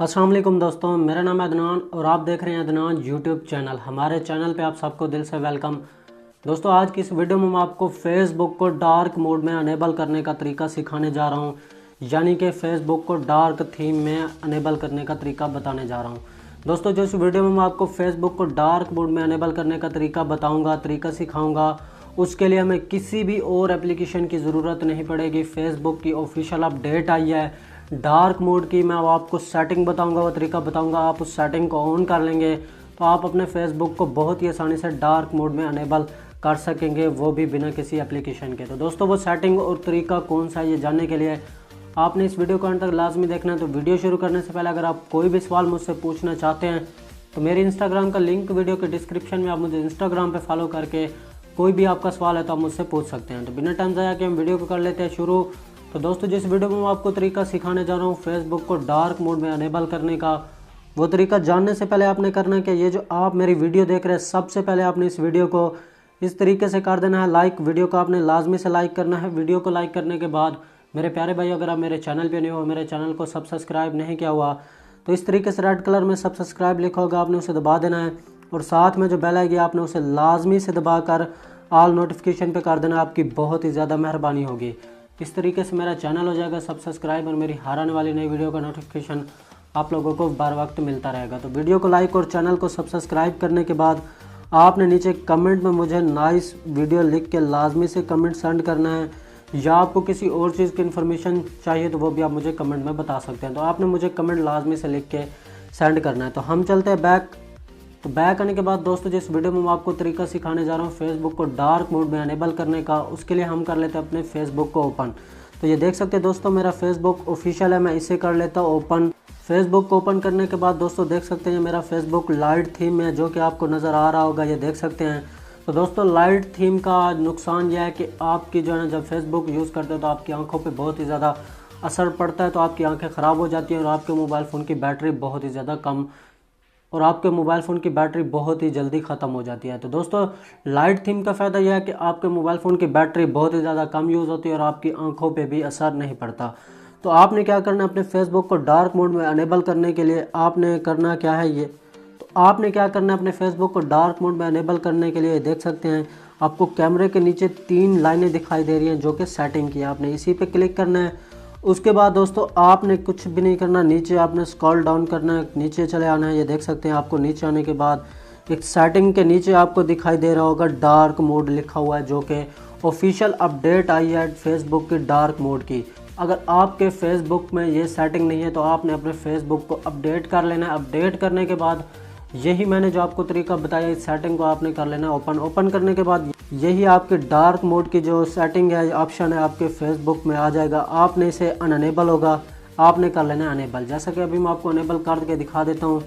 अस्सलाम वालेकुम दोस्तों, मेरा नाम है अदनान और आप देख रहे हैं अदनान यूट्यूब चैनल। हमारे चैनल पे आप सबको दिल से वेलकम। दोस्तों, आज की इस वीडियो में मैं आपको फेसबुक को डार्क मोड में अनेबल करने का तरीका सिखाने जा रहा हूँ, यानी कि फेसबुक को डार्क थीम में अनेबल करने का तरीका बताने जा रहा हूँ। दोस्तों, जो इस वीडियो में मैं आपको फेसबुक को डार्क मोड में अनेबल करने का तरीका बताऊँगा, तरीका सिखाऊँगा, उसके लिए हमें किसी भी और एप्लीकेशन की ज़रूरत नहीं पड़ेगी। फेसबुक की ऑफिशियल अपडेट आई है डार्क मोड की। मैं आपको सेटिंग बताऊंगा, वो तरीका बताऊंगा, आप उस सेटिंग को ऑन कर लेंगे तो आप अपने फेसबुक को बहुत ही आसानी से डार्क मोड में अनेबल कर सकेंगे, वो भी बिना किसी एप्लीकेशन के। तो दोस्तों, वो सेटिंग और तरीका कौन सा है ये जानने के लिए आपने इस वीडियो को अंत तक लाजमी देखना है। तो वीडियो शुरू करने से पहले अगर आप कोई भी सवाल मुझसे पूछना चाहते हैं तो मेरे इंस्टाग्राम का लिंक वीडियो के डिस्क्रिप्शन में, आप मुझे इंस्टाग्राम पे फॉलो करके कोई भी आपका सवाल है तो आप मुझसे पूछ सकते हैं। तो बिना टाइम ज़ाया कि हम वीडियो को कर लेते हैं शुरू। तो दोस्तों, जिस वीडियो में मैं आपको तरीका सिखाने जा रहा हूँ फेसबुक को डार्क मोड में अनेबल करने का, वो तरीका जानने से पहले आपने करना है कि ये जो आप मेरी वीडियो देख रहे हैं, सबसे पहले आपने इस वीडियो को इस तरीके से कर देना है लाइक। वीडियो को आपने लाजमी से लाइक करना है। वीडियो को लाइक करने के बाद मेरे प्यारे भाई, अगर आप मेरे चैनल पे नहीं हो, मेरे चैनल को सब्सक्राइब नहीं किया हुआ, तो इस तरीके से रेड कलर में सब्सक्राइब लिखा होगा, आपने उसे दबा देना है और साथ में जो बेल आएगी आपने उसे लाजमी से दबा कर ऑल नोटिफिकेशन पे कर देना। आपकी बहुत ही ज़्यादा मेहरबानी होगी। इस तरीके से मेरा चैनल हो जाएगा सब्सक्राइब और मेरी हर आने वाली नई वीडियो का नोटिफिकेशन आप लोगों को बर वक्त मिलता रहेगा। तो वीडियो को लाइक और चैनल को सब्सक्राइब करने के बाद आपने नीचे कमेंट में मुझे नाइस वीडियो लिख के लाजमी से कमेंट सेंड करना है, या आपको किसी और चीज़ की इन्फॉर्मेशन चाहिए तो वो भी आप मुझे कमेंट में बता सकते हैं। तो आपने मुझे कमेंट लाजमी से लिख के सेंड करना है। तो हम चलते हैं बैक। तो बैक आने के बाद दोस्तों, जिस वीडियो में मैं आपको तरीका सिखाने जा रहा हूँ फेसबुक को डार्क मोड में अनेबल करने का, उसके लिए हम कर लेते हैं अपने फेसबुक को ओपन। तो ये देख सकते हैं दोस्तों, मेरा फेसबुक ऑफिशियल है, मैं इसे कर लेता हूँ ओपन। फेसबुक को ओपन करने के बाद दोस्तों देख सकते हैं मेरा फेसबुक लाइट थीम है, जो कि आपको नज़र आ रहा होगा, ये देख सकते हैं। तो दोस्तों, लाइट थीम का नुकसान यह है कि आपकी जो है ना, जब फेसबुक यूज़ करते हो तो आपकी आंखों पे बहुत ही ज़्यादा असर पड़ता है, तो आपकी आंखें ख़राब हो जाती हैं और आपके मोबाइल फ़ोन की बैटरी बहुत ही ज़्यादा कम और आपके मोबाइल फ़ोन की बैटरी बहुत ही जल्दी ख़त्म हो जाती है। तो दोस्तों, लाइट थीम का फ़ायदा यह है कि आपके मोबाइल फ़ोन की बैटरी बहुत ही ज़्यादा कम यूज़ होती है और आपकी आंखों पे भी असर नहीं पड़ता। तो आपने क्या करना है, अपने फेसबुक को डार्क मोड में अनेबल करने के लिए आपने करना क्या है ये, तो आपने क्या करना है, अपने फेसबुक को डार्क मोड में अनेबल करने के लिए देख सकते हैं आपको कैमरे के नीचे 3 लाइनें दिखाई दे रही हैं जो कि सेटिंग की है, आपने इसी पे क्लिक करना है। उसके बाद दोस्तों आपने कुछ भी नहीं करना, नीचे आपने स्क्रॉल डाउन करना है, नीचे चले आना है। ये देख सकते हैं आपको नीचे आने के बाद एक सेटिंग के नीचे आपको दिखाई दे रहा होगा डार्क मोड लिखा हुआ है, जो कि ऑफिशियल अपडेट आई है फेसबुक की डार्क मोड की। अगर आपके फेसबुक में ये सेटिंग नहीं है तो आपने अपने फेसबुक को अपडेट कर लेना है। अपडेट करने के बाद यही मैंने जो आपको तरीका बताया, इस सेटिंग को आपने कर लेना है ओपन। ओपन करने के बाद यही आपके डार्क मोड की जो सेटिंग है, ऑप्शन है, आपके फेसबुक में आ जाएगा। आपने इसे अनएबल होगा, आपने कर लेना है अनेबल। जैसा कि अभी मैं आपको अनेबल करके दिखा देता हूँ।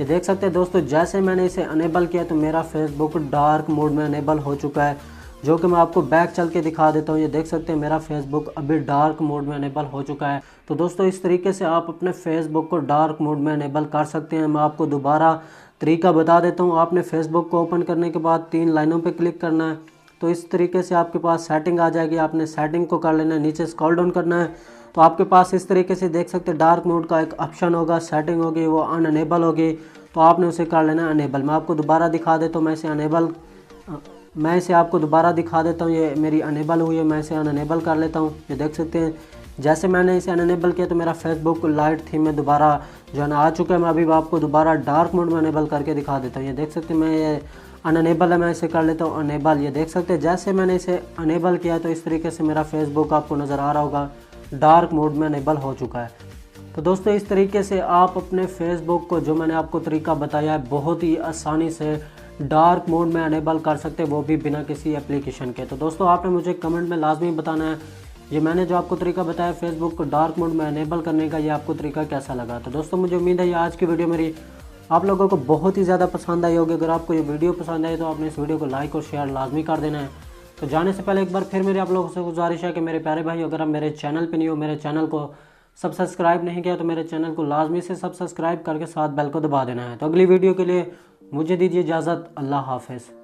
ये देख सकते हैं दोस्तों, जैसे मैंने इसे अनेबल किया तो मेरा फेसबुक डार्क मोड में अनेबल हो चुका है, जो कि मैं आपको बैक चल के दिखा देता हूँ। ये देख सकते हैं मेरा फेसबुक अभी डार्क मोड में अनेबल हो चुका है। तो दोस्तों, इस तरीके से आप अपने फेसबुक को डार्क मोड में अनेबल कर सकते हैं। मैं आपको दोबारा तरीका बता देता हूँ। आपने फेसबुक को ओपन करने के बाद 3 लाइनों पे क्लिक करना है, तो इस तरीके से आपके पास सेटिंग आ जाएगी। आपने सेटिंग को कर लेना है, नीचे स्क्रॉल डाउन करना है तो आपके पास इस तरीके से देख सकते हैं डार्क मोड का एक ऑप्शन होगा, सेटिंग होगी, वो अनएबल होगी, तो आपने उसे कर लेना है अनेबल। मैं आपको दोबारा दिखा देता हूँ, मैं इसे आपको दोबारा दिखा देता हूँ। ये मेरी अनेबल हुई है, मैं इसे अनएबल कर लेता हूँ। ये देख सकते हैं जैसे मैंने इसे अनएबल किया तो मेरा फेसबुक लाइट थीम में दोबारा जो है ना आ चुका है। मैं अभी आपको दोबारा डार्क मोड में अनेबल करके दिखा देता हूँ। ये देख सकते हैं मैं ये अनएबल है, मैं इसे कर लेता हूँ अनेबल। ये देख सकते हैं जैसे मैंने इसे अनेबल किया तो इस तरीके से मेरा फेसबुक आपको नज़र आ रहा होगा डार्क मोड में अनेबल हो चुका है। तो दोस्तों, इस तरीके से आप अपने फेसबुक को, जो मैंने आपको तरीका बताया है, बहुत ही आसानी से डार्क मोड में अनेबल कर सकते हैं, वो भी बिना किसी एप्लीकेशन के। तो दोस्तों, आपने मुझे कमेंट में लाजमी बताना है ये मैंने जो आपको तरीका बताया फेसबुक को डार्क मोड में अनेबल करने का, ये आपको तरीका कैसा लगा। तो दोस्तों, मुझे उम्मीद है ये आज की वीडियो मेरी आप लोगों को बहुत ही ज़्यादा पसंद आई होगी। अगर आपको ये वीडियो पसंद आई तो आपने इस वीडियो को लाइक और शेयर लाजमी कर देना है। तो जाने से पहले एक बार फिर मेरी आप लोगों से गुजारिश है कि मेरे प्यारे भाई, अगर आप मेरे चैनल पर नहीं हो, मेरे चैनल को सब्सक्राइब नहीं किया तो मेरे चैनल को लाजमी से सब्सक्राइब करके साथ बेल को दबा देना है। तो अगली वीडियो के लिए मुझे दीजिए इजाज़त। अल्लाह हाफ़िज़।